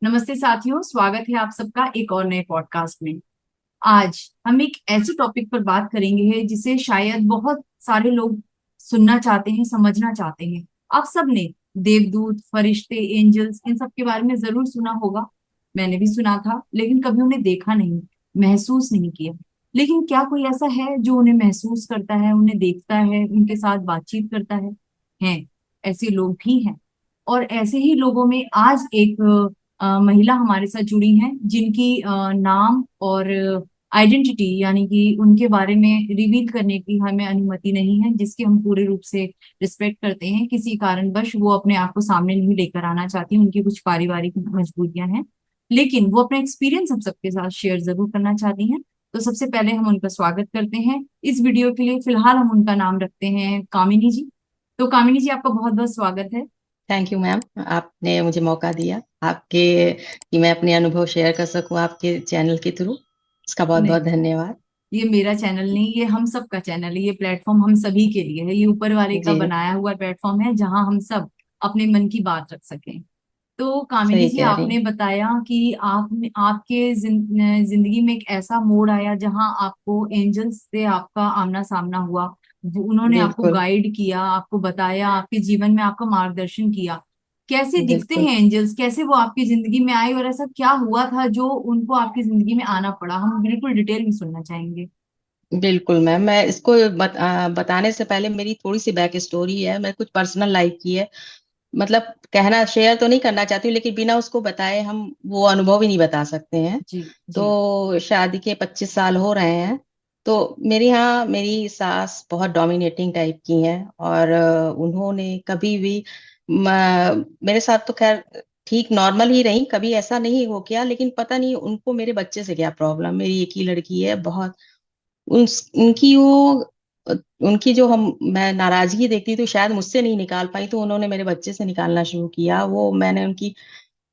नमस्ते साथियों, स्वागत है आप सबका एक और नए पॉडकास्ट में। आज हम एक ऐसे टॉपिक पर बात करेंगे जिसे शायद बहुत सारे लोग सुनना चाहते हैं, समझना चाहते हैं। आप सब ने देवदूत, फरिश्ते, एंजल्स इन सब के बारे में जरूर सुना होगा। मैंने भी सुना था, लेकिन कभी उन्हें देखा नहीं, महसूस नहीं किया। लेकिन क्या कोई ऐसा है जो उन्हें महसूस करता है, उन्हें देखता है, उनके साथ बातचीत करता है? हैं, ऐसे लोग भी हैं। और ऐसे ही लोगों में आज एक महिला हमारे साथ जुड़ी हैं, जिनकी नाम और आइडेंटिटी यानी कि उनके बारे में रिवील करने की हमें अनुमति नहीं है, जिसकी हम पूरे रूप से रिस्पेक्ट करते हैं। किसी कारणवश वो अपने आप को सामने नहीं लेकर आना चाहती, उनकी कुछ पारिवारिक मजबूरियां हैं, लेकिन वो अपना एक्सपीरियंस हम सबके साथ शेयर जरूर करना चाहती हैं। तो सबसे पहले हम उनका स्वागत करते हैं इस वीडियो के लिए। फिलहाल हम उनका नाम रखते हैं कामिनी जी। तो कामिनी जी, आपका बहुत बहुत स्वागत है। Thank you ma'am. आपने मुझे मौका दिया आपके कि मैं अपने अनुभव शेयर कर सकूं आपके चैनल के थ्रू। इसका बहुत बहुत नहीं, धन्यवाद। ये मेरा चैनल नहीं, ये हम सब का चैनल है। ये प्लेटफॉर्म हम सभी के लिए है। ये ऊपर वाले का जी। बनाया हुआ प्लेटफॉर्म है, जहां हम सब अपने मन की बात रख सकें। तो कामिनी सही जी, कह रही आपने हैं। बताया कि आपके जिंदगी में एक ऐसा मोड़ आया जहां आपको एंजल्स से आपका आमना सामना हुआ। उन्होंने आपको बिल्कुल। गाइड किया, आपको बताया, आपके जीवन में आपका मार्गदर्शन किया। कैसे दिखते बिल्कुल। हैं एंजल्स, कैसे वो आपकी जिंदगी में आए, और ऐसा क्या हुआ था जो उनको आपकी जिंदगी में आना पड़ा? हम बिल्कुल डिटेल में सुनना चाहेंगे। बिल्कुल मैम, मैं इसको बताने से पहले मेरी थोड़ी सी बैक स्टोरी है। मैं कुछ पर्सनल लाइफ की है। मतलब कहना शेयर तो नहीं करना चाहती हूँ, लेकिन बिना उसको बताए हम वो अनुभव ही नहीं बता सकते हैं। जी जी। तो शादी के 25 साल हो रहे हैं। तो मेरे यहाँ मेरी सास बहुत डोमिनेटिंग टाइप की हैं, और उन्होंने कभी भी मेरे साथ तो खैर ठीक नॉर्मल ही रही, कभी ऐसा नहीं हो गया। लेकिन पता नहीं उनको मेरे बच्चे से क्या प्रॉब्लम। मेरी एक ही लड़की है। बहुत उन उनकी वो उनकी जो हम मैं नाराजगी देखती तो शायद मुझसे नहीं निकाल पाई, तो उन्होंने मेरे बच्चे से निकालना शुरू किया। वो मैंने उनकी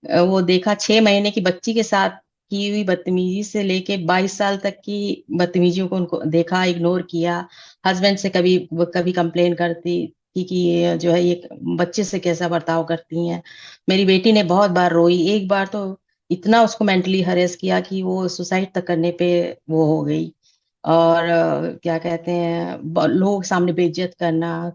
वो देखा 6 महीने की बच्ची के साथ की हुई बदतमीजी से लेके 22 साल तक की बदतमीजियों को उनको देखा, इग्नोर किया। हस्बैंड से कभी कभी कंप्लेन करती थी कि ये जो है ये बच्चे से कैसा बर्ताव करती हैं। मेरी बेटी ने बहुत बार रोई। एक बार तो इतना उसको मेंटली हरेस किया कि वो सुसाइड तक करने पे वो हो गई। और क्या कहते हैं, लोग सामने बेइज्जत करना,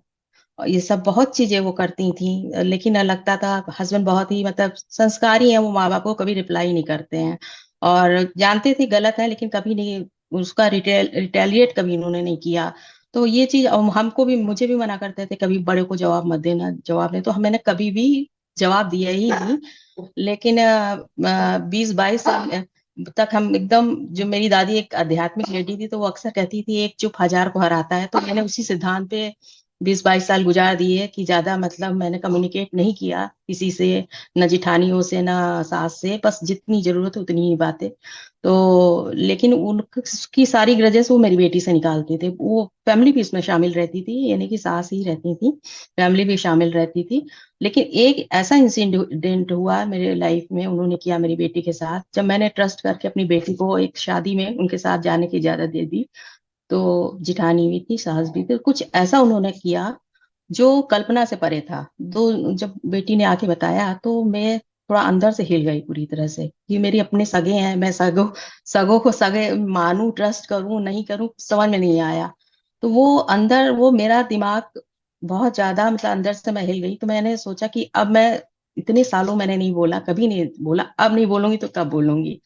ये सब बहुत चीजें वो करती थी। लेकिन लगता था हस्बैंड बहुत ही मतलब संस्कारी है, वो माँ बाप को कभी रिप्लाई नहीं करते हैं। और जानते थे गलत है, लेकिन कभी नहीं उसका रिटेलिएट कभी इन्होंने नहीं किया। तो ये चीज हमको भी, मुझे भी मना करते थे कभी बड़े को जवाब मत देना, जवाब नहीं। तो मैंने कभी भी जवाब दिया ही नहीं। लेकिन 20-22 साल तक हम एकदम, जो मेरी दादी एक आध्यात्मिक लेडी थी, तो वो अक्सर कहती थी एक चुप हजार को हराता है। तो मैंने उसी सिद्धांत पे 20-22 साल गुजार दिए कि ज्यादा मतलब मैंने कम्युनिकेट नहीं किया किसी से, न जिठानियों से न सास से। बस जितनी जरूरत है उतनी ही बातें। तो लेकिन उनकी सारी ग्रजेस वो मेरी बेटी से निकालते थे। वो फैमिली भी इसमें शामिल रहती थी, यानी कि सास ही रहती थी, फैमिली भी शामिल रहती थी। लेकिन एक ऐसा इंसिडेंट हुआ मेरे लाइफ में, उन्होंने किया मेरी बेटी के साथ। जब मैंने ट्रस्ट करके अपनी बेटी को एक शादी में उनके साथ जाने की इजाजत दे दी, तो जिठानी भी थी, सास भी थी, कुछ ऐसा उन्होंने किया जो कल्पना से परे था। जब बेटी ने आके बताया तो मैं थोड़ा अंदर से हिल गई पूरी तरह से कि मेरी अपने सगे हैं, मैं सगों सगों को सगे मानूं, ट्रस्ट करूं नहीं करूं, समझ में नहीं आया। तो वो अंदर वो मेरा दिमाग बहुत ज्यादा मतलब अंदर से मैं हिल गई। तो मैंने सोचा कि अब मैं, इतने सालों मैंने नहीं बोला, कभी नहीं बोला, अब नहीं बोलूंगी तो कब बोलूंगी।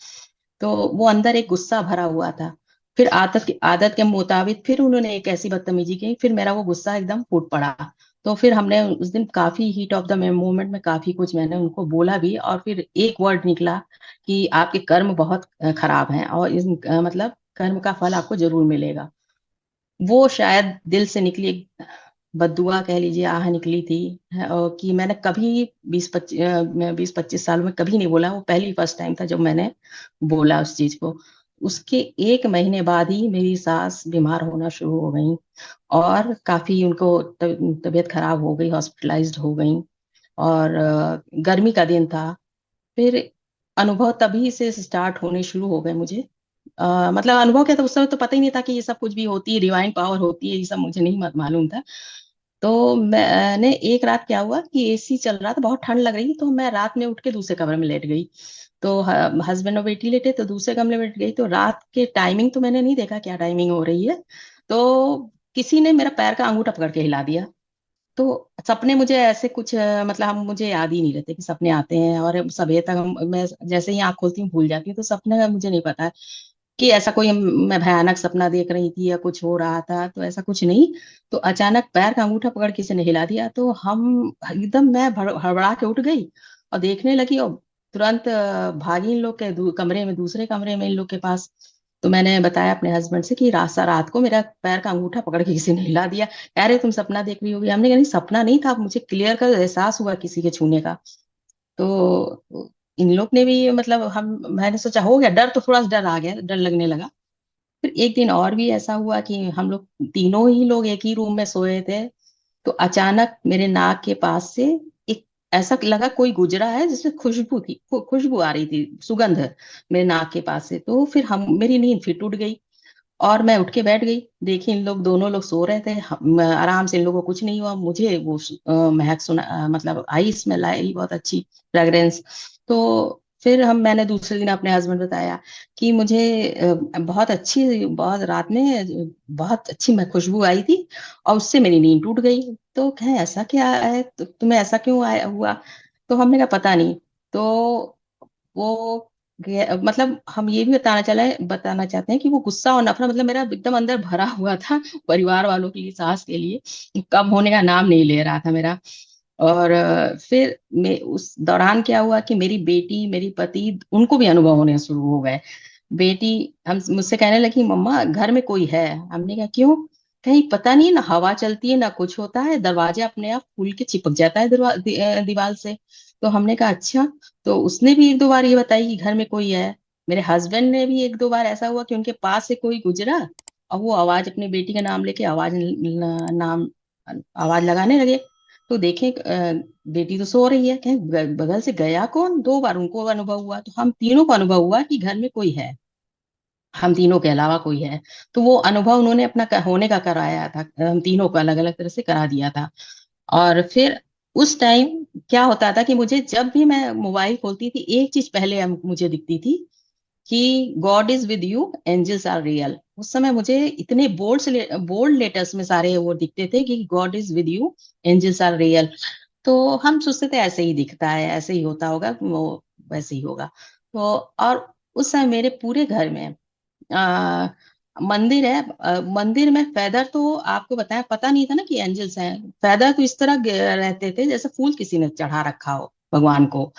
तो वो अंदर एक गुस्सा भरा हुआ था। फिर आदत के मुताबिक फिर उन्होंने एक ऐसी बदतमीजी की, फिर मेरा वो गुस्सा एकदम फूट पड़ा। तो फिर हमने उस दिन काफी हीट ऑफ द मोमेंट में काफी कुछ मैंने उनको बोला भी, और फिर एक वर्ड निकला कि आपके कर्म बहुत खराब हैं, और मतलब कर्म का फल आपको जरूर मिलेगा। वो शायद दिल से निकली एक बद्दुआ कह लीजिए, आह निकली थी। और कि मैंने कभी 20-25 साल में कभी नहीं बोला। वो पहली फर्स्ट टाइम था जब मैंने बोला उस चीज को। उसके 1 महीने बाद ही मेरी सास बीमार होना शुरू हो गई, और काफी उनको तबीयत खराब हो गई, हॉस्पिटलाइज्ड हो गई। और गर्मी का दिन था। फिर अनुभव तभी से स्टार्ट होने शुरू हो गए मुझे। मतलब अनुभव क्या था, उस समय तो पता ही नहीं था कि ये सब कुछ भी होती है, डिवाइन पावर होती है, ये सब मुझे नहीं मालूम था। तो मैंने एक रात क्या हुआ कि एसी चल रहा था, बहुत ठंड लग रही थी, तो मैं रात में उठ के दूसरे कमरे में लेट गई। तो हस्बैंड और बेटी लेटे, तो दूसरे कमरे में लेट गई। तो रात के टाइमिंग तो मैंने नहीं देखा क्या टाइमिंग हो रही है। तो किसी ने मेरा पैर का अंगूठा पकड़ के हिला दिया। तो सपने मुझे ऐसे कुछ मतलब हम मुझे याद ही नहीं रहते कि सपने आते हैं, और सवेरे तक मैं जैसे ही आंख खोलती हूँ भूल जाती हूँ। तो सपने का मुझे नहीं पता कि ऐसा कोई मैं भयानक सपना देख रही थी या कुछ हो रहा था, तो ऐसा कुछ नहीं। तो अचानक पैर का अंगूठा पकड़ किसी ने हिला दिया, तो हम एकदम मैं हड़बड़ा के उठ गई और देखने लगी, और तुरंत भागी इन लोग के कमरे में, दूसरे कमरे में इन लोग के पास। तो मैंने बताया अपने हस्बैंड से कि रात को मेरा पैर का अंगूठा पकड़ के किसी ने हिला दिया। कह रहे तुम सपना देख रही होगी। हमने कहा नहीं, सपना नहीं था, मुझे क्लियर कर एहसास हुआ किसी के छूने का। तो इन लोग ने भी मतलब हम मैंने सोचा हो गया, डर तो थोड़ा सा डर आ गया, डर लगने लगा। फिर एक दिन और भी ऐसा हुआ कि हम लोग तीनों ही लोग एक ही रूम में सोए थे। तो अचानक मेरे नाक के पास से एक ऐसा लगा कोई गुजरा है, जिससे खुशबू थी, खुशबू आ रही थी, सुगंध मेरे नाक के पास से। तो फिर हम मेरी नींद फिर टूट गई, और मैं उठ के बैठ गई। देखी इन लोग दोनों लोग सो रहे थे, आराम से, इन लोगों को कुछ नहीं हुआ। मुझे वो महक सुना, मतलब आई, स्मेल आई बहुत अच्छी, फ्रेग्रेंस। तो फिर मैंने दूसरे दिन अपने हस्बैंड बताया कि मुझे बहुत अच्छी, बहुत रात में बहुत अच्छी मैं खुशबू आई थी, और उससे मेरी नींद टूट गई। तो कहे ऐसा क्या है, तुम्हें ऐसा क्यों आया हुआ? तो हमने कहा पता नहीं। तो वो मतलब हम ये भी बताना चाहते हैं कि वो गुस्सा और नफरत मतलब मेरा एकदम अंदर भरा हुआ था, परिवार वालों के लिए, सास के लिए, कम होने का नाम नहीं ले रहा था मेरा। और फिर मैं उस दौरान क्या हुआ कि मेरी बेटी, मेरी पति, उनको भी अनुभव होने शुरू हो गए। बेटी हम मुझसे कहने लगी मम्मा घर में कोई है। हमने कहा क्यों? कहीं पता नहीं, ना हवा चलती है ना कुछ होता है, दरवाजा अपने आप खुल के चिपक जाता है दीवार से। तो हमने कहा अच्छा। तो उसने भी एक दो बार ये बताई कि घर में कोई है। मेरे हस्बैंड ने भी एक दो बार ऐसा हुआ कि उनके पास से कोई गुजरा, और वो आवाज अपनी बेटी का नाम लेके नाम आवाज लगाने लगे। तो देखें बेटी तो सो रही है, कहीं बगल से गया कौन? दो बार उनको अनुभव हुआ, तो हम तीनों को अनुभव हुआ कि घर में कोई है, हम तीनों के अलावा कोई है। तो वो अनुभव उन्होंने अपना होने का कराया था, हम तीनों को अलग अलग तरह से करा दिया था। और फिर उस टाइम क्या होता था कि मुझे जब भी मैं मोबाइल खोलती थी, एक चीज पहले मुझे दिखती थी कि God is with you, angels are real. उस समय मुझे इतने बोल्ड लेटर्स में सारे वो दिखते थे कि God is with you, angels are real. तो हम सोचते थे ऐसे ही दिखता है, ऐसे ही होता होगा वो, वैसे ही होगा। तो और उस समय मेरे पूरे घर में आ, मंदिर है, मंदिर में फेदर तो आपको बताया, पता नहीं था ना कि एंजल्स हैं। फेदर तो इस तरह रहते थे जैसे फूल किसी ने चढ़ा रखा हो भगवान को।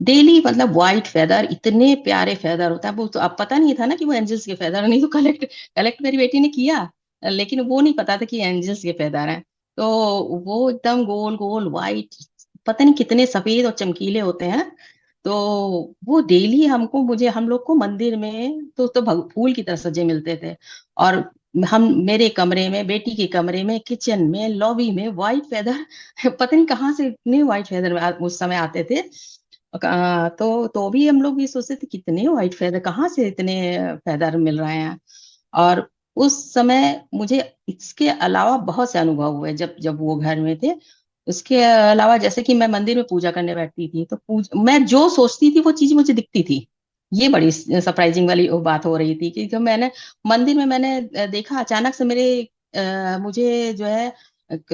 डेली मतलब व्हाइट फेदर, इतने प्यारे फेदर होता है वो, तो अब पता नहीं था ना कि वो एंजल्स के फेदर, नहीं तो कलेक्ट कलेक्ट मेरी बेटी ने किया, लेकिन वो नहीं पता था कि एंजल्स के फेदर हैं। तो वो एकदम गोल गोल व्हाइट, पता नहीं कितने सफेद और चमकीले होते हैं। तो वो डेली हमको, मुझे, हम लोग को मंदिर में तो फूल की तरह सजे मिलते थे। और हम, मेरे कमरे में, बेटी के कमरे में, किचन में, लॉबी में व्हाइट फेदर पता नहीं कहाँ से इतने व्हाइट फेदर उस समय आते थे। तो भी हम लोग भी सोचते थे कितने व्हाइट फेदर, कहाँ से इतने फेदर मिल रहे हैं। और उस समय मुझे इसके अलावा बहुत से अनुभव हुए जब जब वो घर में थे। उसके अलावा जैसे कि मैं मंदिर में पूजा करने बैठती थी, तो मैं जो सोचती थी वो चीज मुझे दिखती थी। ये बड़ी सरप्राइजिंग वाली वो बात हो रही थी कि जब मैंने मंदिर में मैंने देखा, अचानक से मुझे जो है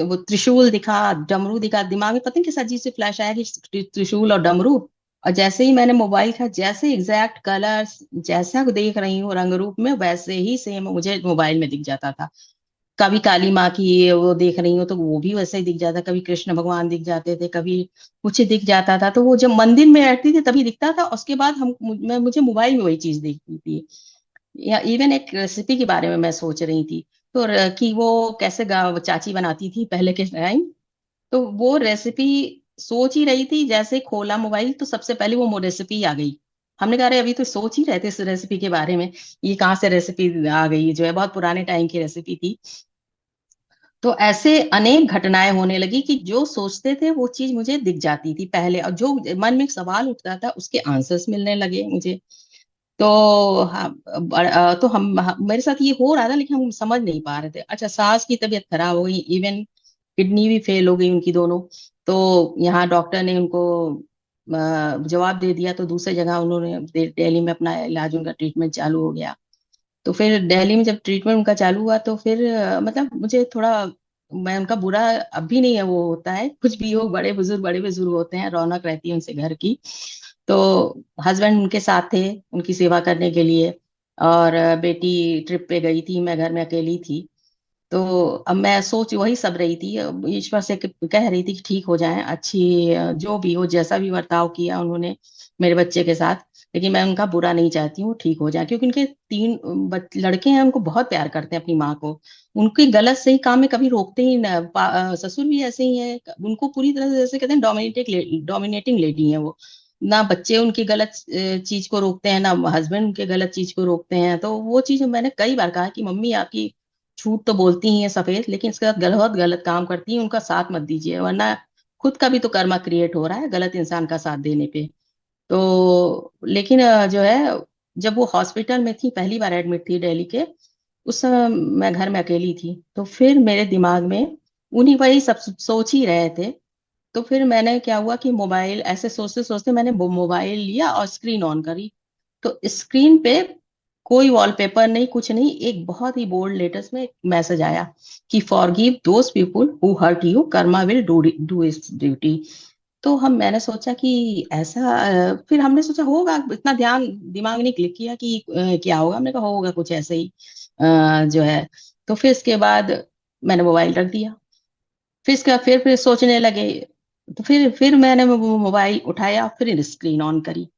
वो त्रिशूल दिखा, डमरू दिखा, दिमाग में पता नहीं किस अजीब से फ्लैश आया कि त्रिशूल और डमरू। और जैसे ही मैंने मोबाइल था, जैसे एग्जैक्ट कलर्स जैसा देख रही हूँ रंग रूप में, वैसे ही सेम मुझे मोबाइल में दिख जाता था। कभी काली माँ की वो देख रही हूँ तो वो भी वैसे ही दिख जाता, कभी कृष्ण भगवान दिख जाते थे, कभी कुछ दिख जाता था। तो वो जब मंदिर में बैठती थी तभी दिखता था, उसके बाद मुझे मोबाइल में वही चीज दिखती थी। या इवन एक रेसिपी के बारे में मैं सोच रही थी, तो कि वो कैसे चाची बनाती थी पहले के टाइम। तो वो रेसिपी सोच ही रही थी, जैसे खोला मोबाइल तो सबसे पहले वो रेसिपी आ गई। हमने कहा अरे अभी तो सोच ही रहे थे इस रेसिपी के बारे में, ये कहाँ से रेसिपी आ गई, जो है बहुत पुराने टाइम की रेसिपी थी। तो ऐसे अनेक घटनाएं होने लगी कि जो सोचते थे वो चीज मुझे दिख जाती थी पहले, और जो मन में एक सवाल उठता था उसके आंसर्स मिलने लगे मुझे। तो तो मेरे साथ ये हो रहा था, लेकिन हम समझ नहीं पा रहे थे। अच्छा, सास की तबीयत खराब हो गई, इवन किडनी भी फेल हो गई उनकी दोनों। तो यहाँ डॉक्टर ने उनको जवाब दे दिया, तो दूसरी जगह उन्होंने दिल्ली में अपना इलाज, उनका ट्रीटमेंट चालू हो गया। तो फिर दिल्ली में जब ट्रीटमेंट उनका चालू हुआ तो फिर मतलब मुझे थोड़ा, मैं उनका बुरा अब भी नहीं है, वो होता है कुछ भी हो, बड़े बुजुर्ग होते हैं, रौनक रहती है उनसे घर की। तो हस्बैंड उनके साथ थे उनकी सेवा करने के लिए, और बेटी ट्रिप पे गई थी, मैं घर में अकेली थी। तो अब मैं सोच वही सब रही थी, अब ईश्वर से कह रही थी कि ठीक हो जाए, अच्छी जो भी हो, जैसा भी बर्ताव किया उन्होंने मेरे बच्चे के साथ, लेकिन मैं उनका बुरा नहीं चाहती हूँ, ठीक हो जाए, क्योंकि उनके तीन लड़के हैं, उनको बहुत प्यार करते हैं अपनी माँ को। उनके गलत सही काम में कभी रोकते ही ना। ससुर भी ऐसे ही है, उनको पूरी तरह से जैसे कहते हैं डोमिनेटिंग लेडी है वो। ना बच्चे उनकी गलत चीज को रोकते हैं, ना हस्बैंड उनके गलत चीज को रोकते हैं। तो वो चीज मैंने कई बार कहा कि मम्मी आपकी झूठ तो बोलती ही है सफेद, लेकिन इसके बाद गलत गलत काम करती है, उनका साथ मत दीजिए, वरना खुद का भी तो कर्मा क्रिएट हो रहा है गलत इंसान का साथ देने पे। तो लेकिन जो है, जब वो हॉस्पिटल में थी, पहली बार एडमिट थी दिल्ली के, उस समय मैं घर में अकेली थी। तो फिर मेरे दिमाग में उन्हीं वही सब सोच ही रहे थे। तो फिर मैंने क्या हुआ कि मोबाइल ऐसे सोचते सोचते मैंने वो मोबाइल लिया और स्क्रीन ऑन करी। तो स्क्रीन पे कोई वॉलपेपर नहीं, कुछ नहीं, एक बहुत ही बोल्ड लेटर्स में मैसेज आया कि forgive those people who hurt you, karma will do do its duty. तो हम मैंने सोचा कि ऐसा फिर हमने सोचा होगा, इतना ध्यान दिमाग नहीं क्लिक किया कि क्या होगा, हमने कहा होगा कुछ ऐसे ही जो है। तो फिर इसके बाद मैंने मोबाइल रख दिया। फिर इसके बाद फिर सोचने लगे। तो फिर मैंने वो मोबाइल उठाया, फिर स्क्रीन ऑन करी।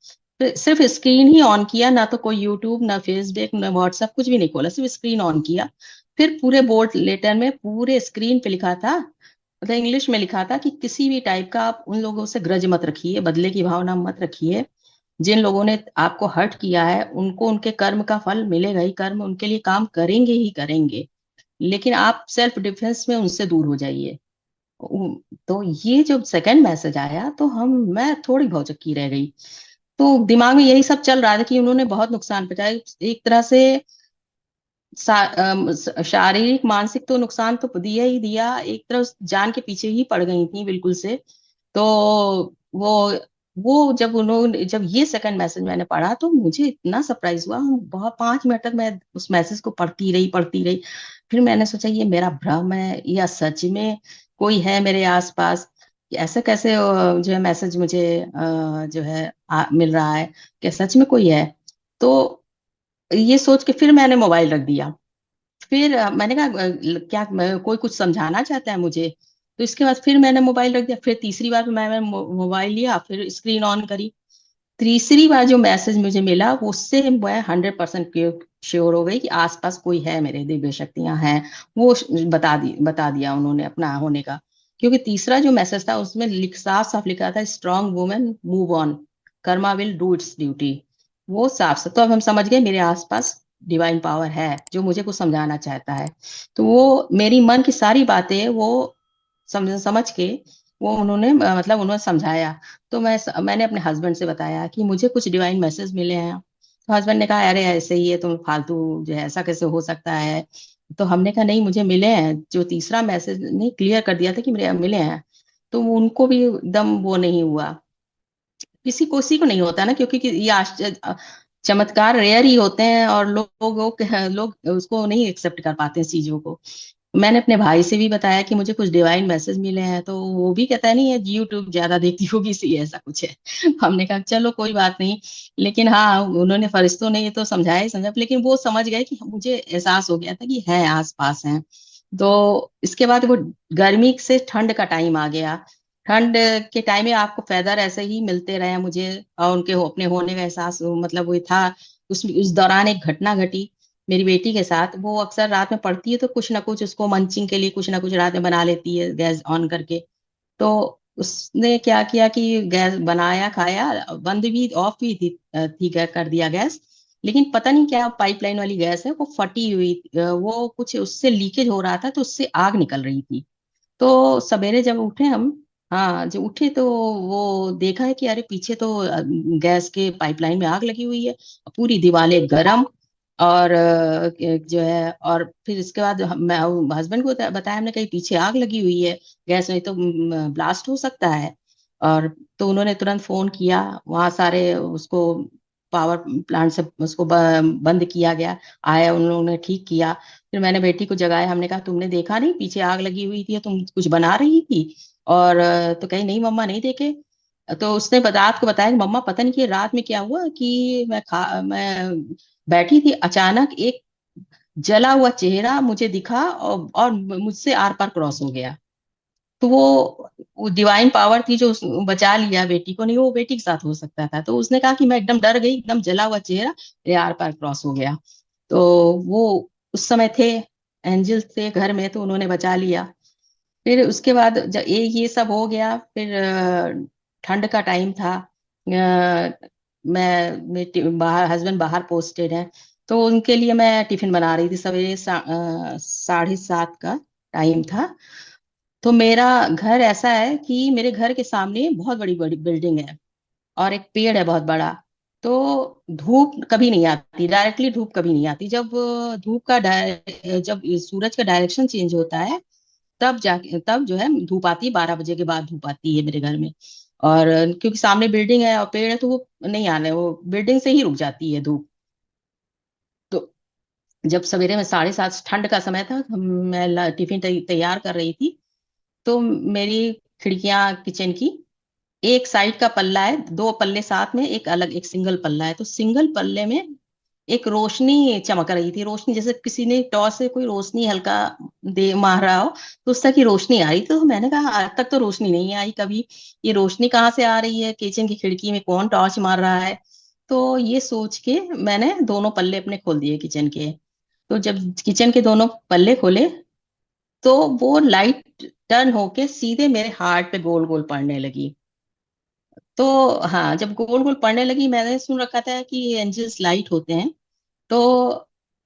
फिर सिर्फ स्क्रीन ही ऑन किया, ना तो कोई यूट्यूब, ना फेसबुक, ना व्हाट्सएप, कुछ भी नहीं खोला, सिर्फ स्क्रीन ऑन किया। फिर पूरे बोल्ड लेटर में पूरे स्क्रीन पे लिखा था, मतलब इंग्लिश में लिखा था कि किसी भी टाइप का आप उन लोगों से ग्रज मत रखिए, बदले की भावना मत रखिए। जिन लोगों ने आपको हर्ट किया है उनको उनके कर्म का फल मिलेगा ही, कर्म उनके लिए काम करेंगे ही करेंगे, लेकिन आप सेल्फ डिफेंस में उनसे दूर हो जाइए। तो ये जब सेकंड मैसेज आया तो हम मैं थोड़ी भौचक्की रह गई। तो दिमाग में यही सब चल रहा था कि उन्होंने बहुत नुकसान पहुंचाया एक तरह से, शारीरिक मानसिक तो नुकसान तो दिया ही दिया, एक तरफ जान के पीछे ही पड़ गई थी बिल्कुल से। तो वो वो जब ये सेकंड मैसेज मैंने पढ़ा तो मुझे इतना सरप्राइज हुआ, हम बहुत 5 मिनट तक मैं उस मैसेज को पढ़ती रही। फिर मैंने सोचा ये मेरा भ्रम है या सच में कोई है मेरे आसपास, ऐसे कैसे जो है मैसेज मुझे जो है मिल रहा है, क्या सच में कोई है। तो ये सोच के फिर मैंने मोबाइल रख दिया। फिर मैंने कहा क्या कोई कुछ समझाना चाहता है मुझे। तो इसके बाद फिर मैंने मोबाइल रख दिया, फिर तीसरी बार मैंने मोबाइल लिया, फिर स्क्रीन ऑन करी। तीसरी बार जो मैसेज मुझे मिला उससे मैं 100% श्योर हो गई कि आसपास कोई है, मेरे दिव्य शक्तियां हैं। वो बता दिया उन्होंने अपना होने का। क्योंकि तीसरा जो मैसेज था उसमें साफ साफ लिखा था, strong women move on, Karma will do its duty. वो साफ साफ, तो अब हम समझ गए मेरे आसपास डिवाइन पावर है जो मुझे कुछ समझाना चाहता है। तो वो मेरी मन की सारी बातें वो समझ के वो उन्होंने मतलब उन्होंने समझाया। तो मैंने अपने हस्बैंड से बताया कि मुझे कुछ डिवाइन मैसेज मिले हैं। तो हस्बैंड ने कहा अरे ऐसे ही है, तुम फालतू जो है, ऐसा कैसे हो सकता है। तो हमने कहा नहीं, मुझे मिले हैं, जो तीसरा मैसेज नहीं क्लियर कर दिया था कि मेरे मिले हैं। तो उनको भी एकदम वो नहीं हुआ, किसी को नहीं होता ना, क्योंकि ये आश्चर्य चमत्कार रेयर ही होते हैं, और लोग उसको नहीं एक्सेप्ट कर पाते इस चीजों को। मैंने अपने भाई से भी बताया कि मुझे कुछ डिवाइन मैसेज मिले हैं, तो वो भी कहता है नहीं है, यूट्यूब ज्यादा देखती होगी इसलिए ऐसा कुछ है। हमने कहा चलो कोई बात नहीं। लेकिन हाँ, उन्होंने फरिश्तों ने ये तो समझाया ही समझा, लेकिन वो समझ गए कि मुझे एहसास हो गया था कि है आस पास है। तो इसके बाद वो गर्मी से ठंड का टाइम आ गया। ठंड के टाइम में आपको फेदर ऐसे ही मिलते रहे मुझे, और उनके अपने होने का एहसास मतलब वो था। उस दौरान एक घटना घटी मेरी बेटी के साथ। वो अक्सर रात में पढ़ती है तो कुछ ना कुछ उसको मंचिंग के लिए कुछ ना कुछ रात में बना लेती है गैस ऑन करके। तो उसने क्या किया कि गैस बनाया, खाया, बंद भी ऑफ भी थी कर दिया गैस। लेकिन पता नहीं क्या पाइपलाइन वाली गैस है वो फटी हुई, वो कुछ उससे लीकेज हो रहा था, तो उससे आग निकल रही थी। तो सवेरे जब उठे हम, हाँ जब उठे तो वो देखा है कि अरे पीछे तो गैस के पाइपलाइन में आग लगी हुई है, पूरी दीवारें गर्म, और जो है, और फिर इसके बाद मैं हस्बैंड को बताया, हमने कहीं पीछे आग लगी हुई है, गैस नहीं तो ब्लास्ट हो सकता है। और तो उन्होंने तुरंत फोन किया, वहां सारे उसको पावर प्लांट से उसको बंद किया गया। आया, उन लोगों ने ठीक किया। फिर मैंने बेटी को जगाया, हमने कहा तुमने देखा नहीं पीछे आग लगी हुई थी, तुम कुछ बना रही थी? और तो कही नहीं मम्मा नहीं देखे। तो उसने रात को बताया कि मम्मा पता नहीं कि रात में क्या हुआ कि मैं बैठी थी, अचानक एक जला हुआ चेहरा मुझे दिखा और मुझसे आर पार क्रॉस हो गया। तो वो डिवाइन पावर थी जो बचा लिया बेटी को, नहीं वो बेटी के साथ हो सकता था। तो उसने कहा कि मैं एकदम डर गई, एकदम जला हुआ चेहरा मेरे आर पार क्रॉस हो गया। तो वो उस समय थे, एंजल थे घर में, तो उन्होंने बचा लिया। फिर उसके बाद जब ये सब हो गया, फिर ठंड का टाइम था। मेरे बाहर हस्बैंड बाहर पोस्टेड है, तो उनके लिए मैं टिफिन बना रही थी। सवेरे 7:30 का टाइम था। तो मेरा घर ऐसा है कि मेरे घर के सामने बहुत बड़ी बड़ी बिल्डिंग है और एक पेड़ है बहुत बड़ा। तो धूप कभी नहीं आती, डायरेक्टली धूप कभी नहीं आती। जब जब सूरज का डायरेक्शन चेंज होता है, तब जो है धूप आती है, 12 बजे के बाद धूप आती है मेरे घर में। और क्योंकि सामने बिल्डिंग है और पेड़ है, तो वो नहीं आने, वो बिल्डिंग से ही रुक जाती है धूप। तो जब सवेरे में 7:30 ठंड का समय था, मैं टिफिन तैयार कर रही थी। तो मेरी खिड़कियां किचन की एक साइड का पल्ला है, दो पल्ले साथ में, एक अलग एक सिंगल पल्ला है। तो सिंगल पल्ले में एक रोशनी चमक रही थी, रोशनी जैसे किसी ने टॉर्च से कोई रोशनी हल्का दे मार रहा हो, तो उस तरह की रोशनी आ रही। तो मैंने कहा आज तक तो रोशनी नहीं आई कभी, ये रोशनी कहाँ से आ रही है, किचन की खिड़की में कौन टॉर्च मार रहा है? तो ये सोच के मैंने दोनों पल्ले अपने खोल दिए किचन के। तो जब किचन के दोनों पल्ले खोले, तो वो लाइट टर्न होके सीधे मेरे हार्ट पे गोल गोल पड़ने लगी। तो हाँ, जब गोल गोल पड़ने लगी, मैंने सुन रखा था कि एंजल्स लाइट होते हैं। तो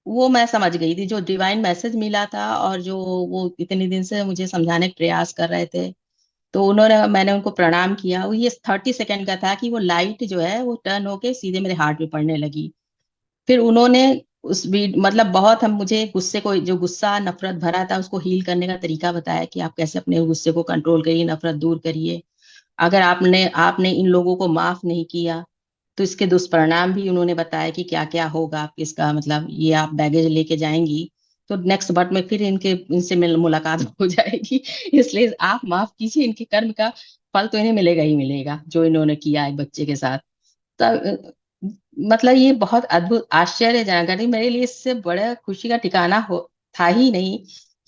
वो मैं समझ गई थी, जो डिवाइन मैसेज मिला था और जो वो इतने दिन से मुझे समझाने का प्रयास कर रहे थे। तो मैंने उनको प्रणाम किया। वो ये 30 सेकंड का था कि वो लाइट जो है वो टर्न होके सीधे मेरे हार्ट में पड़ने लगी। फिर उन्होंने मतलब बहुत हम मुझे गुस्से को, जो गुस्सा नफरत भरा था, उसको हील करने का तरीका बताया कि आप कैसे अपने गुस्से को कंट्रोल करिए, नफरत दूर करिए। अगर आपने आपने इन लोगों को माफ नहीं किया, तो इसके दुष्परिणाम भी उन्होंने बताया कि क्या क्या होगा आपके, इसका मतलब ये आप बैगेज लेके जाएंगी तो नेक्स्ट बर्थ में फिर इनसे मुलाकात हो जाएगी। इसलिए आप माफ कीजिए, इनके कर्म का फल तो इन्हें मिलेगा ही मिलेगा, जो इन्होंने किया है बच्चे के साथ। तब मतलब ये बहुत अद्भुत आश्चर्यजनक है, मेरे लिए इससे बड़ा खुशी का ठिकाना हो था ही नहीं,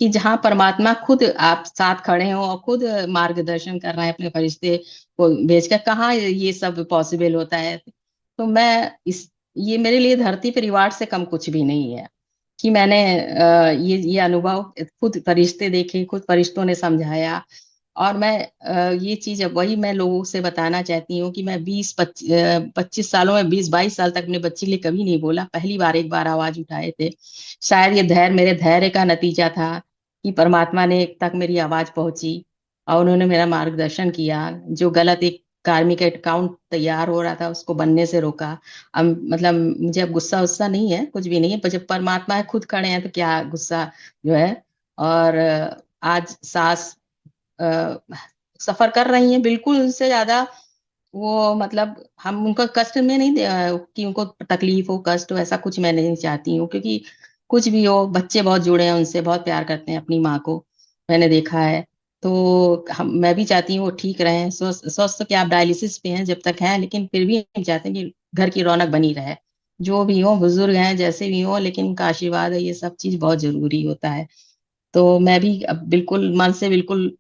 कि जहाँ परमात्मा खुद आप साथ खड़े हो और खुद मार्गदर्शन कर रहे हैं अपने फरिश्ते को भेजकर। कहाँ ये सब पॉसिबल होता है? तो मैं इस ये मेरे लिए धरती पे रिवार्ड से कम कुछ भी नहीं है, कि मैंने ये अनुभव खुद फरिश्ते देखे, खुद फरिश्तों ने समझाया। और मैं ये चीज वही मैं लोगों से बताना चाहती हूँ कि मैं 25 सालों में 20-22 साल तक अपने बच्चे के लिए कभी नहीं बोला, पहली बार एक बार आवाज उठाए थे। शायद ये धैर्य मेरे धैर्य का नतीजा था कि परमात्मा ने एक तक मेरी आवाज पहुंची और उन्होंने मेरा मार्गदर्शन किया। जो गलत एक कार्मिक अकाउंट तैयार हो रहा था, उसको बनने से रोका। अब मतलब मुझे अब गुस्सा उस्सा नहीं है, कुछ भी नहीं है, पर जब परमात्मा है खुद खड़े हैं तो क्या गुस्सा जो है। और आज सास अ, सफर कर रही हैं, बिल्कुल उनसे ज्यादा। वो मतलब हम उनको कष्ट में नहीं कि उनको तकलीफ हो, कष्ट हो, ऐसा कुछ मैं नहीं चाहती हूँ। क्योंकि कुछ भी हो, बच्चे बहुत जुड़े हैं उनसे, बहुत प्यार करते हैं अपनी माँ को, मैंने देखा है। तो मैं भी चाहती हूँ वो ठीक रहें, स्वस्थ तो क्या, आप डायलिसिस पे हैं जब तक हैं, लेकिन फिर भी हम चाहते हैं कि घर की रौनक बनी रहे। जो भी हो, बुजुर्ग हैं जैसे भी हो, लेकिन उनका आशीर्वाद है, ये सब चीज बहुत जरूरी होता है। तो मैं भी अब बिल्कुल मन से बिल्कुल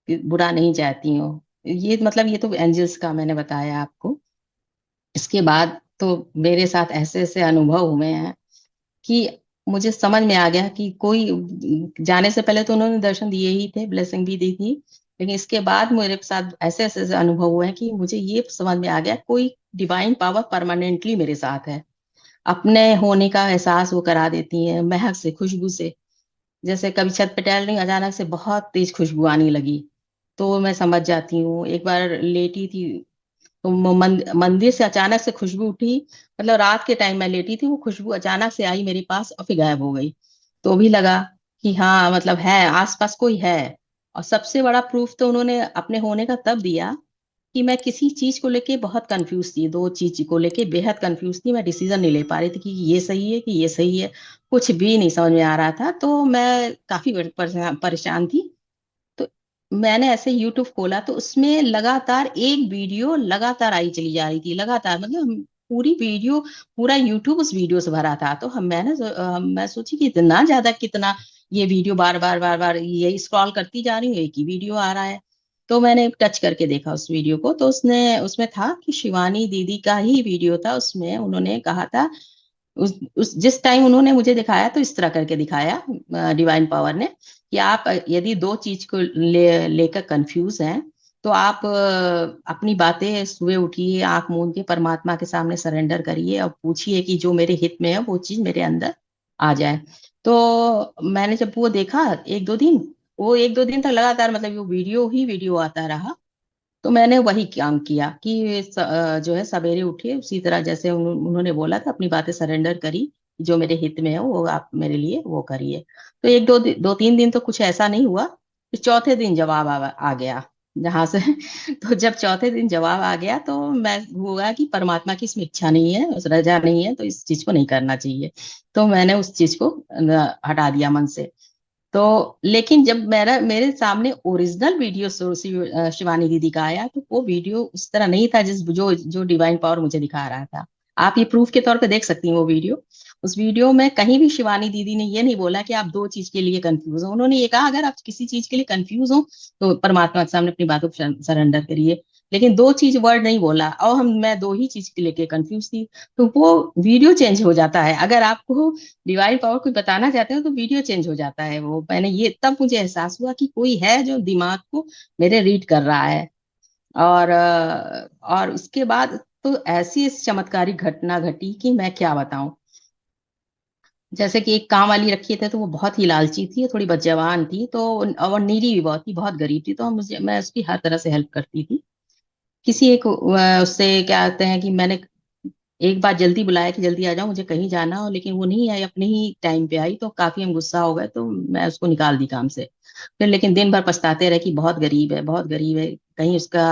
बुरा नहीं चाहती हूँ। ये मतलब ये तो एंजल्स का मैंने बताया आपको। इसके बाद तो मेरे साथ ऐसे ऐसे अनुभव हुए हैं कि मुझे समझ में आ गया कि कोई, जाने से पहले तो उन्होंने दर्शन दिए ही थे, ब्लेसिंग भी दी थी, लेकिन इसके बाद मेरे साथ ऐसे ऐसे ऐसे अनुभव हुए हैं कि मुझे ये समझ में आ गया कोई डिवाइन पावर परमानेंटली मेरे साथ है। अपने होने का एहसास वो करा देती है, महक से, खुशबू से। जैसे कभी छत पे टहल रही हूँ, अचानक से बहुत तेज खुशबू आने लगी, तो मैं समझ जाती हूँ। एक बार लेटी थी तो मंदिर से अचानक से खुशबू उठी। मतलब रात के टाइम मैं लेटी थी, वो खुशबू अचानक से आई मेरे पास और फिर गायब हो गई। तो भी लगा कि हाँ मतलब है, आसपास कोई है। और सबसे बड़ा प्रूफ तो उन्होंने अपने होने का तब दिया कि मैं किसी चीज को लेके बहुत कंफ्यूज थी, दो चीज को लेके बेहद कंफ्यूज थी। मैं डिसीजन नहीं ले पा रही थी कि ये सही है कि ये सही है, कुछ भी नहीं समझ में आ रहा था। तो मैं काफी परेशान थी। तो मैंने ऐसे यूट्यूब खोला तो उसमें लगातार एक वीडियो लगातार आई चली जा रही थी, लगातार मतलब पूरी वीडियो, पूरा यूट्यूब उस वीडियो से भरा था। तो मैं सोची कि इतना ज्यादा कितना ये वीडियो बार बार बार बार ये स्क्रॉल करती जा रही हूँ, एक ही वीडियो आ रहा है। तो मैंने टच करके देखा उस वीडियो को, तो उसने उसमें था कि शिवानी दीदी का ही वीडियो था। उसमें उन्होंने कहा था, उस जिस टाइम उन्होंने मुझे दिखाया तो इस तरह करके दिखाया डिवाइन पावर ने, कि आप यदि दो चीज को लेकर कंफ्यूज हैं तो आप अपनी बातें सुबह उठिए, आंख मूंद के परमात्मा के सामने सरेंडर करिए और पूछिए कि जो मेरे हित में है वो चीज मेरे अंदर आ जाए। तो मैंने जब वो देखा एक दो दिन, वो एक दो दिन तक लगातार मतलब वो वीडियो ही वीडियो आता रहा। तो मैंने वही काम किया कि जो है सवेरे उठे उसी तरह जैसे उन्होंने बोला था, अपनी बातें सरेंडर करी, जो मेरे हित में है वो आप मेरे लिए वो करिए। तो एक दो तीन दिन तो कुछ ऐसा नहीं हुआ। फिर चौथे दिन जवाब आ गया जहां से तो जब चौथे दिन जवाब आ गया तो मैं हुआ कि परमात्मा की इसमें इच्छा नहीं है, उस रजा नहीं है, तो इस चीज को नहीं करना चाहिए। तो मैंने उस चीज को हटा दिया मन से। तो लेकिन जब मेरे सामने ओरिजिनल वीडियो शिवानी दीदी का आया तो वो वीडियो उस तरह नहीं था जिस जो जो डिवाइन पावर मुझे दिखा रहा था। आप ये प्रूफ के तौर पे देख सकती हैं वो वीडियो। उस वीडियो में कहीं भी शिवानी दीदी ने ये नहीं बोला कि आप दो चीज के लिए कंफ्यूज हो। उन्होंने ये कहा अगर आप किसी चीज के लिए कंफ्यूज हो तो परमात्मा के सामने अपनी बातों को सरेंडर करिए। लेकिन दो चीज वर्ड नहीं बोला, और मैं दो ही चीज के लेके कंफ्यूज थी। तो वो वीडियो चेंज हो जाता है, अगर आपको डिवाइन पावर कोई बताना चाहते हो तो वीडियो चेंज हो जाता है। वो मैंने ये तब मुझे एहसास हुआ कि कोई है जो दिमाग को मेरे रीड कर रहा है। और उसके बाद तो ऐसी इस चमत्कारिक घटना घटी कि मैं क्या बताऊं। जैसे कि एक काम वाली रखी थे तो वो बहुत ही लालची थी, थोड़ी बदजवान थी, तो और नीडी भी बहुत थी, बहुत गरीब थी। तो मैं उसकी हर तरह से हेल्प करती थी। किसी एक उससे क्या कहते हैं कि मैंने एक बार जल्दी बुलाया कि जल्दी आ जाओ मुझे कहीं जाना हो, लेकिन वो नहीं आई, अपने ही टाइम पे आई। तो काफी हम गुस्सा हो गए, तो मैं उसको निकाल दी काम से। फिर लेकिन दिन भर पछताते रहे कि बहुत गरीब है, बहुत गरीब है, कहीं उसका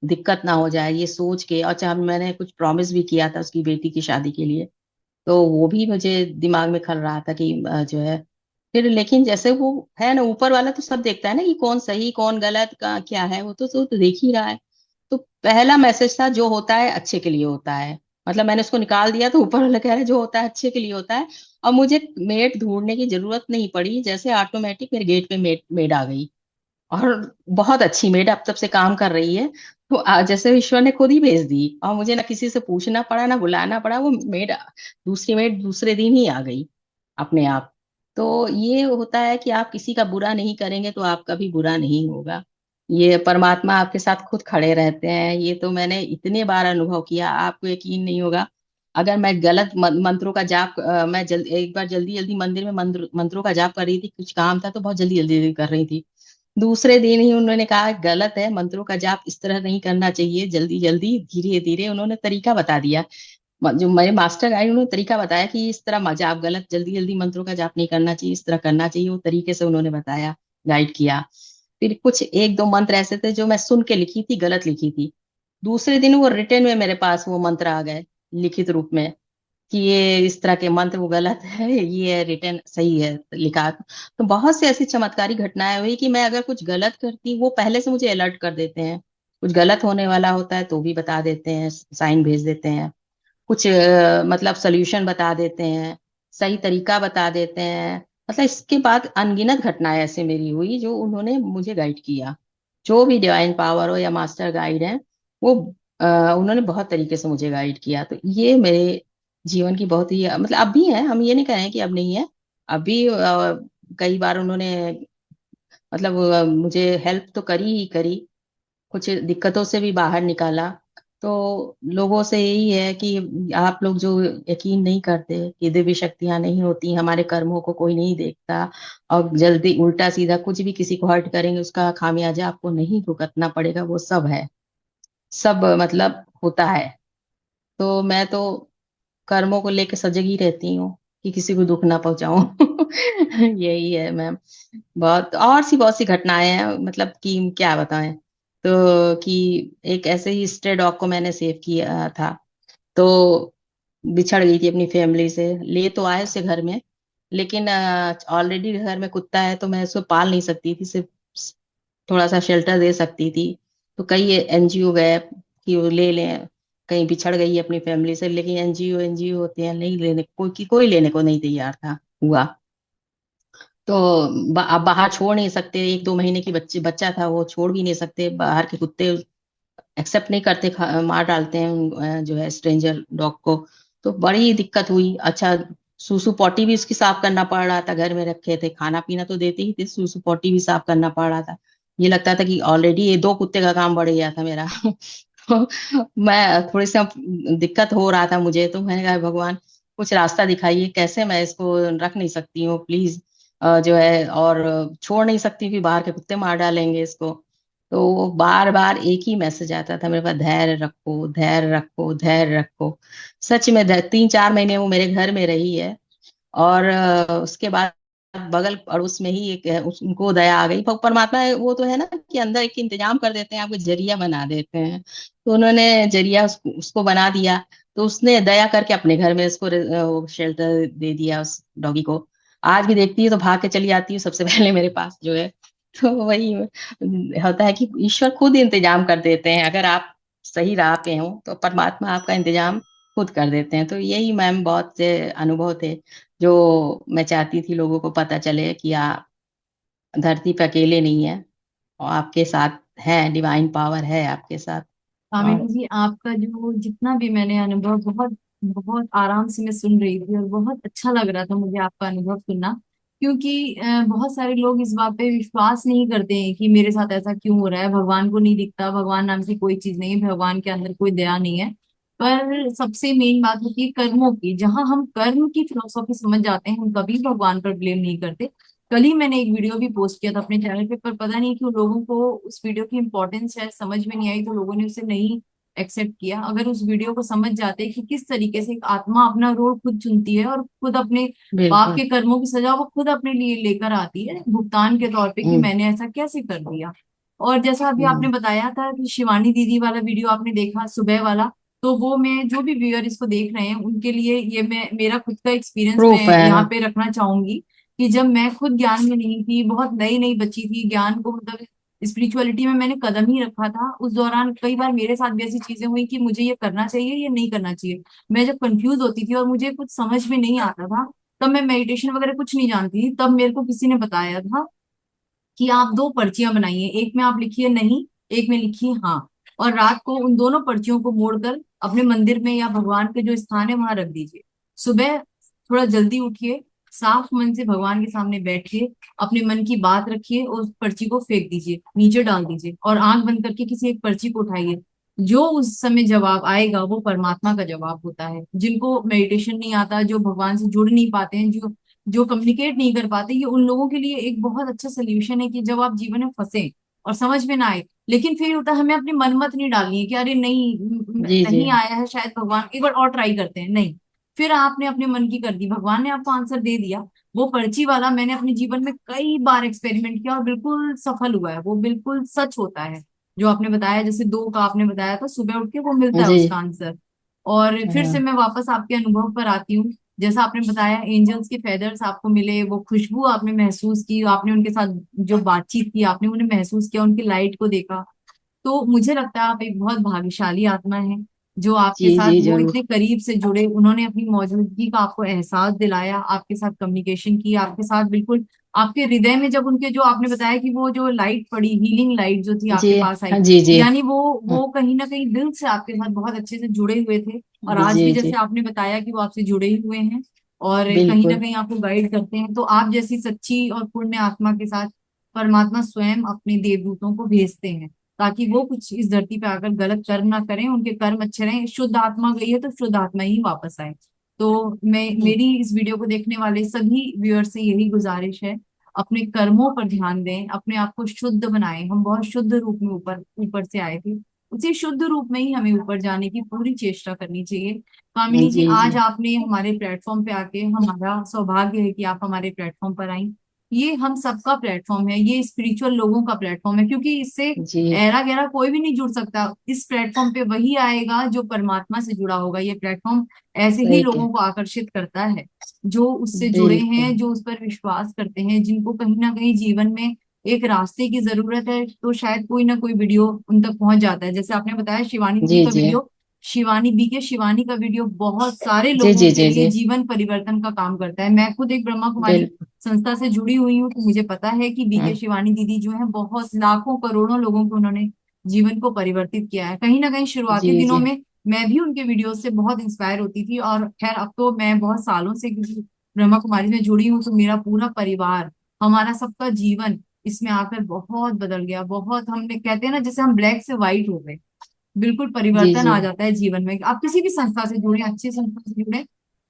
दिक्कत ना हो जाए, ये सोच के। और चाहे मैंने कुछ प्रॉमिस भी किया था उसकी बेटी की शादी के लिए, तो वो भी मुझे दिमाग में खल रहा था कि जो है। फिर लेकिन जैसे वो है ना, ऊपर वाला तो सब देखता है ना कि कौन सही कौन गलत का क्या है, वो तो देख ही रहा है। तो पहला मैसेज था जो होता है अच्छे के लिए होता है। मतलब मैंने उसको निकाल दिया तो ऊपर वाला कह रहा है जो होता है अच्छे के लिए होता है। और मुझे मेड ढूंढने की जरूरत नहीं पड़ी, जैसे ऑटोमेटिक मेरे गेट पे मेड मेड आ गई। और बहुत अच्छी मेड अब तब से काम कर रही है। तो जैसे ईश्वर ने खुद ही भेज दी, और मुझे ना किसी से पूछना पड़ा ना बुलाना पड़ा, वो मेड, दूसरी मेड दूसरे दिन ही आ गई अपने आप। तो ये होता है कि आप किसी का बुरा नहीं करेंगे तो आपका भी बुरा नहीं होगा। ये परमात्मा आपके साथ खुद खड़े रहते हैं, ये तो मैंने इतने बार अनुभव किया, आपको यकीन नहीं होगा। अगर मैं गलत मंत्रों का जाप मैं एक बार जल्दी जल्दी मंदिर में मंत्रों का जाप कर रही थी, कुछ काम था तो बहुत जल्दी जल्दी जल्दी कर रही थी। दूसरे दिन ही उन्होंने कहा गलत है, मंत्रों का जाप इस तरह नहीं करना चाहिए, जल्दी जल्दी धीरे धीरे। उन्होंने तरीका बता दिया, जो मेरे मास्टर आए उन्होंने तरीका बताया कि इस तरह जाप गलत, जल्दी जल्दी मंत्रों का जाप नहीं करना चाहिए, इस तरह करना चाहिए। वो तरीके से उन्होंने बताया, गाइड किया। फिर कुछ एक दो मंत्र ऐसे थे जो मैं सुन के लिखी थी, गलत लिखी थी। दूसरे दिन वो रिटर्न में मेरे पास वो मंत्र आ गए, लिखित रूप में, कि ये इस तरह के मंत्र वो गलत है, ये रिटर्न सही है लिखा। तो बहुत सी ऐसी चमत्कारी घटनाएं हुई कि मैं अगर कुछ गलत करती, वो पहले से मुझे अलर्ट कर देते हैं। कुछ गलत होने वाला होता है तो भी बता देते हैं, साइन भेज देते हैं। कुछ मतलब सोल्यूशन बता देते हैं, सही तरीका बता देते हैं। मतलब इसके बाद अनगिनत घटनाएं ऐसे मेरी हुई जो उन्होंने मुझे गाइड किया। जो भी डिवाइन पावर हो या मास्टर गाइड है, वो उन्होंने बहुत तरीके से मुझे गाइड किया। तो ये मेरे जीवन की बहुत ही मतलब अब भी है, हम ये नहीं कह रहे हैं कि अब नहीं है। अभी कई बार उन्होंने मतलब मुझे हेल्प तो करी ही करी, कुछ दिक्कतों से भी बाहर निकाला। तो लोगों से यही है कि आप लोग जो यकीन नहीं करते कि दिव्य शक्तियां नहीं होती, हमारे कर्मों को कोई नहीं देखता, और जल्दी उल्टा सीधा कुछ भी किसी को हर्ट करेंगे उसका खामियाजा आपको नहीं भुगतना पड़ेगा, वो सब है। सब मतलब होता है। तो मैं तो कर्मों को लेके सजग ही रहती हूँ कि किसी को दुख ना पहुंचाऊं। यही है मैम। बहुत सी घटनाएं हैं, मतलब कि क्या बताएं। तो कि एक ऐसे ही स्ट्रे डॉग को मैंने सेव किया था। तो बिछड़ गई थी अपनी फैमिली से, ले तो आए उसे घर में, लेकिन ऑलरेडी घर में कुत्ता है तो मैं उसको पाल नहीं सकती थी, सिर्फ थोड़ा सा शेल्टर दे सकती थी। तो कई एनजीओ गए कि वो ले लें, कहीं बिछड़ गई अपनी फैमिली से, लेकिन एनजीओ एनजीओ होते हैं, नहीं लेने कोई लेने को नहीं तैयार था हुआ। तो अब बाहर छोड़ नहीं सकते, 1-2 महीने की बच्चा था वो, छोड़ भी नहीं सकते, बाहर के कुत्ते एक्सेप्ट नहीं करते, मार डालते हैं जो है स्ट्रेंजर डॉग को। तो बड़ी दिक्कत हुई। अच्छा, सूसू पॉटी भी उसकी साफ करना पड़ रहा था, घर में रखे थे, खाना पीना तो देते ही थे, सूसू पॉटी भी साफ करना पड़ रहा था। ये लगता था कि ऑलरेडी ये 2 कुत्ते का काम बढ़ गया था मेरा। तो मैं थोड़ी सा दिक्कत हो रहा था मुझे, तो मैंने कहा भगवान कुछ रास्ता दिखाइए, कैसे मैं इसको रख नहीं सकती हूँ प्लीज, जो है, और छोड़ नहीं सकती कि बाहर के कुत्ते मार डालेंगे इसको। तो बार बार एक ही मैसेज आता था मेरे पास, धैर्य रखो, धैर्य रखो, धैर्य रखो। सच में 3-4 महीने वो मेरे घर में रही है। और उसके बाद बगल अड़ोस में ही एक है, उनको दया आ गई। परमात्मा वो तो है ना कि अंदर एक इंतजाम कर देते हैं, आपको जरिया बना देते हैं। तो उन्होंने जरिया उसको बना दिया। तो उसने दया करके अपने घर में उसको शेल्टर दे दिया उस डॉगी को। आज भी देखती है तो भाग के चली आती है सबसे पहले मेरे पास जो है। तो वही होता है कि ईश्वर खुद इंतजाम कर देते हैं, अगर आप सही राह पे हो तो परमात्मा आपका इंतजाम खुद कर देते हैं। तो यही मैम बहुत से अनुभव थे जो मैं चाहती थी लोगों को पता चले कि आप धरती पे अकेले नहीं है, और आपके साथ है, डिवाइन पावर है आपके साथ। कामिनी और जी, आपका जो जितना भी मैंने अनुभव, बहुत बहुत आराम से मैं सुन रही थी और बहुत अच्छा लग रहा था मुझे आपका अनुभव सुनना। क्योंकि बहुत सारे लोग इस बात पे विश्वास नहीं करते हैं कि मेरे साथ ऐसा क्यों हो रहा है, भगवान को नहीं दिखता, भगवान नाम की कोई चीज नहीं है, भगवान के अंदर कोई दया नहीं है। पर सबसे मेन बात होती है कर्मों की। जहां हम कर्म की फिलोसॉफी समझ जाते हैं, हम कभी भगवान पर ब्लेम नहीं करते। कल ही मैंने एक वीडियो भी पोस्ट किया था अपने चैनल पे, पर पता नहीं क्यों लोगों को उस वीडियो की इंपॉर्टेंस शायद समझ में नहीं आई, तो लोगों ने उसे नहीं एक्सेप्ट किया। अगर उस वीडियो को समझ जाते कि किस तरीके से एक आत्मा अपना रोल खुद चुनती है और खुद अपने पाप बिल्कुल। के कर्मों की सजा वो खुद अपने लिए लेकर आती है भुगतान के तौर पे, कि हम्म। मैंने ऐसा कैसे कर दिया। और जैसा अभी आपने हम्म। बताया था कि शिवानी दीदी वाला वीडियो आपने देखा सुबह वाला, तो वो मैं जो भी व्यूअर इसको देख रहे हैं उनके लिए ये मैं मेरा खुद का एक्सपीरियंस मैं प्रूफ है। यहाँ पे रखना चाहूंगी। कि जब मैं खुद ज्ञान में नहीं थी, बहुत नई नई बच्ची थी, ज्ञान को मतलब स्पिरिचुअलिटी में मैंने कदम ही रखा था, उस दौरान कई बार मेरे साथ भी ऐसी चीजें हुई कि मुझे ये करना चाहिए या नहीं करना चाहिए। मैं जब कंफ्यूज होती थी और मुझे कुछ समझ में नहीं आता था, तब मैं मेडिटेशन वगैरह कुछ नहीं जानती थी, तब मेरे को किसी ने बताया था कि आप 2 पर्चियां बनाइए, एक में आप लिखिए नहीं, एक में लिखिए हाँ। और रात को उन दोनों पर्चियों को मोड़कर अपने मंदिर में या भगवान के जो स्थान है वहां रख दीजिए। सुबह थोड़ा जल्दी उठिए, साफ मन से भगवान के सामने बैठिए, अपने मन की बात रखिए और उस पर्ची को फेंक दीजिए, नीचे डाल दीजिए और आंख बंद करके किसी एक पर्ची को उठाइए। जो उस समय जवाब आएगा वो परमात्मा का जवाब होता है। जिनको मेडिटेशन नहीं आता, जो भगवान से जुड़ नहीं पाते हैं, जो जो कम्युनिकेट नहीं कर पाते, ये उन लोगों के लिए एक बहुत अच्छा सोल्यूशन है कि जब आप जीवन में फंसे और समझ में ना आए, लेकिन फिर होता है हमें अपनी मनमत नहीं डालनी है कि अरे नहीं, जी जी। नहीं आया है शायद, भगवान एक बार और ट्राई करते हैं, नहीं। फिर आपने अपने मन की कर दी, भगवान ने आपको आंसर दे दिया। वो पर्ची वाला मैंने अपने जीवन में कई बार एक्सपेरिमेंट किया और बिल्कुल सफल हुआ है, वो बिल्कुल सच होता है। जो आपने बताया, जैसे 2 का आपने बताया था, सुबह उठ के वो मिलता है जी। उसका आंसर। और फिर से हाँ। मैं वापस आपके अनुभव पर आती हूँ। जैसा आपने बताया एंजल्स के फेदर्स आपको मिले, वो खुशबू आपने महसूस की, आपने उनके साथ जो बातचीत की, आपने उन्हें महसूस किया, उनकी लाइट को देखा। तो मुझे लगता है आप एक बहुत भाग्यशाली आत्मा है, जो जी आपके साथ जी वो जरूर। इतने करीब से जुड़े, उन्होंने अपनी मौजूदगी का आपको एहसास दिलाया, आपके साथ कम्युनिकेशन की, आपके साथ बिल्कुल आपके हृदय में जब उनके जो आपने बताया कि वो जो लाइट पड़ी, हीलिंग लाइट जो थी जी। आपके पास आई, हाँ जी जी। यानी वो हाँ, वो कहीं ना कहीं दिल से आपके साथ बहुत अच्छे से जुड़े हुए थे। और आज जी भी जी। जैसे आपने बताया कि वो आपसे जुड़े ही हुए हैं और कहीं ना बिल्कुल। कहीं आपको गाइड करते हैं। तो आप जैसी सच्ची और पुण्य आत्मा के साथ परमात्मा स्वयं अपने देवदूतों को भेजते हैं, ताकि वो कुछ इस धरती पे आकर गलत कर्म ना करें, उनके कर्म अच्छे रहें, शुद्ध आत्मा गई है तो शुद्ध आत्मा ही वापस आए। तो मैं हम्म। मेरी इस वीडियो को देखने वाले सभी व्यूअर से यही गुजारिश है, अपने कर्मों पर ध्यान दें, अपने आप को शुद्ध बनाएं। हम बहुत शुद्ध रूप में ऊपर ऊपर से आए थे, उसी शुद्ध रूप में ही हमें ऊपर जाने की पूरी चेष्टा करनी चाहिए। कामिनी जी, जी जी आज आपने हमारे प्लेटफॉर्म पे आके, हमारा सौभाग्य है कि आप हमारे प्लेटफॉर्म पर आई। ये हम सबका प्लेटफॉर्म है, ये स्पिरिचुअल लोगों का प्लेटफॉर्म है, क्योंकि इससे जी ऐरा गैरा कोई भी नहीं जुड़ सकता। इस प्लेटफॉर्म पे वही आएगा जो परमात्मा से जुड़ा होगा। ये प्लेटफॉर्म ऐसे ही सही लोगों कह को आकर्षित करता है जो उससे जुड़े बिल्कुल। हैं, जो उस पर विश्वास करते हैं, जिनको कहीं ना कहीं जीवन में एक रास्ते की जरूरत है, तो शायद कोई ना कोई वीडियो उन तक पहुंच जाता है। जैसे आपने बताया शिवानी दीदी जी का जी वीडियो, शिवानी बी के शिवानी का वीडियो बहुत सारे जी लोगों जी के जी लिए जी जीवन परिवर्तन का काम करता है। मैं खुद एक ब्रह्मा कुमारी बिल्कुल। संस्था से जुड़ी हुई हूँ, तो मुझे पता है कि बीके हाँ, शिवानी दीदी जो है बहुत लाखों करोड़ों लोगों को उन्होंने जीवन को परिवर्तित किया है। कहीं ना कहीं शुरुआती जी दिनों जी में मैं भी उनके वीडियो से बहुत इंस्पायर होती थी, और खैर अब तो मैं बहुत सालों से किसी ब्रह्मा कुमारी में जुड़ी हूँ, तो मेरा पूरा परिवार, हमारा सबका जीवन इसमें आकर बहुत बदल गया। बहुत, हमने कहते हैं ना, जैसे हम ब्लैक से व्हाइट हो गए, बिल्कुल जी परिवर्तन जी आ जाता है जीवन में। आप किसी भी संस्था से जुड़े, अच्छी संस्था से जुड़े,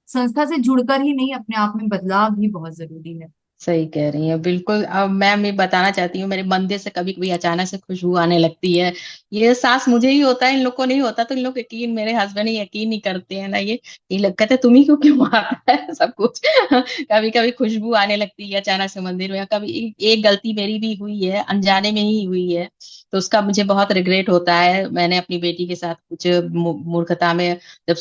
संस्था से जुड़कर ही नहीं, अपने आप में बदलाव भी बहुत जरूरी है। सही कह रही हैं बिल्कुल। अब मैम ये बताना चाहती हूँ, मेरे मंदिर से कभी कभी अचानक से खुशबू आने लगती है। ये एहसास मुझे ही होता है, इन लोग को नहीं होता। तो इन लोग यकीन, मेरे हस्बैंड ही यकीन नहीं करते हैं ना। ये लोग कहते हैं, तुम्ही क्यों क्यों आता है सब कुछ। कभी कभी खुशबू आने लगती है अचानक से मंदिर में। कभी एक गलती मेरी भी हुई है, अनजाने में ही हुई है। तो उसका मुझे बहुत रिग्रेट होता है। मैंने अपनी बेटी के साथ कुछ मूर्खता में जब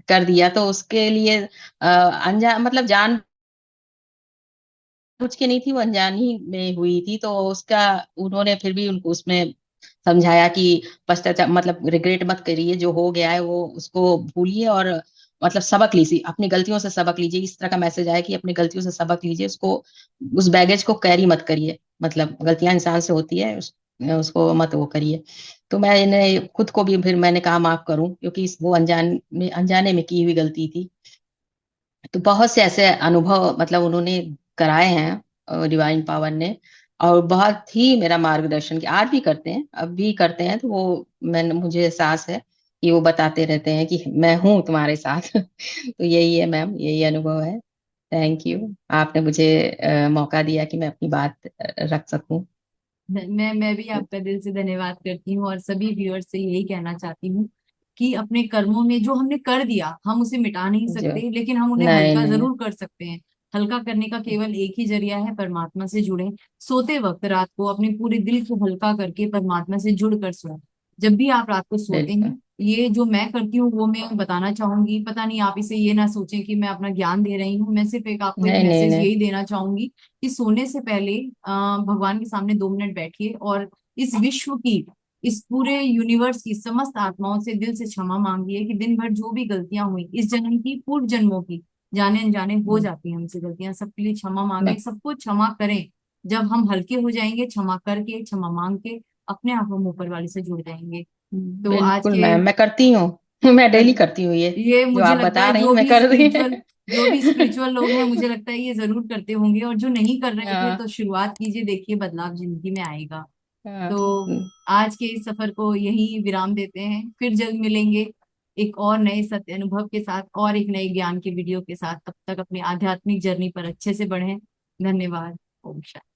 कर दिया, तो उसके लिए अनजान मतलब जान कुछ की नहीं थी, वो अनजानी में हुई थी। तो उसका उन्होंने फिर भी उनको उसमें समझाया कि पश्चाताप मतलब रिग्रेट मत करिए, जो हो गया है वो उसको भूलिए, और मतलब सबक लीजिए, अपनी गलतियों से सबक लीजिए। इस तरह का मैसेज आया कि अपनी गलतियों से सबक लीजिए, उसको उस बैगेज को कैरी मत करिए। मतलब गलतियां इंसान से होती है, उसको मत वो करिए। तो मैंने खुद को भी फिर मैंने कहा माफ करूं, क्योंकि वो अनजाने में की हुई गलती थी। तो बहुत से ऐसे अनुभव मतलब उन्होंने कराए हैं डिवाइन पावर ने। और बहुत ही मेरा मार्गदर्शन किया, आज भी करते हैं, अब भी करते हैं। तो वो मैंने मुझे एहसास है कि वो बताते रहते हैं कि मैं हूँ तुम्हारे साथ। तो यही है मैम, यही अनुभव है। थैंक यू, आपने मुझे मौका दिया कि मैं अपनी बात रख सकूं। मैं भी आपका दिल से धन्यवाद करती हूँ, और सभी व्यूअर्स से यही कहना चाहती हूँ कि अपने कर्मों में जो हमने कर दिया, हम उसे मिटा नहीं जो सकते, लेकिन हम उन्हें नहीं हल्का नहीं। जरूर कर सकते हैं। हल्का करने का केवल एक ही जरिया है, परमात्मा से जुड़े। सोते वक्त रात को अपने पूरे दिल को हल्का करके परमात्मा से जुड़ कर सोएं। जब भी आप रात को सोते बिल्कुल। हैं, ये जो मैं करती हूँ वो मैं बताना चाहूंगी। पता नहीं आप इसे ये ना सोचें कि मैं अपना ज्ञान दे रही हूँ, मैं सिर्फ एक आपको एक नहीं नहीं मैसेज नहीं। यही देना चाहूंगी कि सोने से पहले भगवान के सामने 2 मिनट बैठिए, और इस विश्व की, इस पूरे यूनिवर्स की समस्त आत्माओं से दिल से क्षमा मांगिए कि दिन भर जो भी गलतियां हुई, इस जन्म की, पूर्व जन्मों की, जाने अनजाने हो हम्म, जाती हैं हमसे गलतियां, सबके लिए क्षमा मैं मांगे, सबको क्षमा करें। जब हम हल्के हो जाएंगे, क्षमा करके, क्षमा मांग के, अपने आप हम ऊपर वाले से जुड़ जाएंगे। तो आज बिल्कुल के मैम, मैं करती हूँ। मैं डेली करती हूँ ये ये जो मुझे आप लगता बता है रही हैं, मैं कर रही जो भी स्पिरिचुअल लोग हैं, मुझे लगता है ये जरूर करते होंगे, और जो नहीं कर रहे थे हाँ तो शुरुआत कीजिए, देखिए बदलाव जिंदगी में आएगा। हाँ। तो आज के इस सफर को यही विराम देते हैं, फिर जल्द मिलेंगे एक और नए सत्य अनुभव के साथ, और एक नए ज्ञान के वीडियो के साथ। तब तक अपनी आध्यात्मिक जर्नी पर अच्छे से बढ़ें। धन्यवाद। ओम शांति।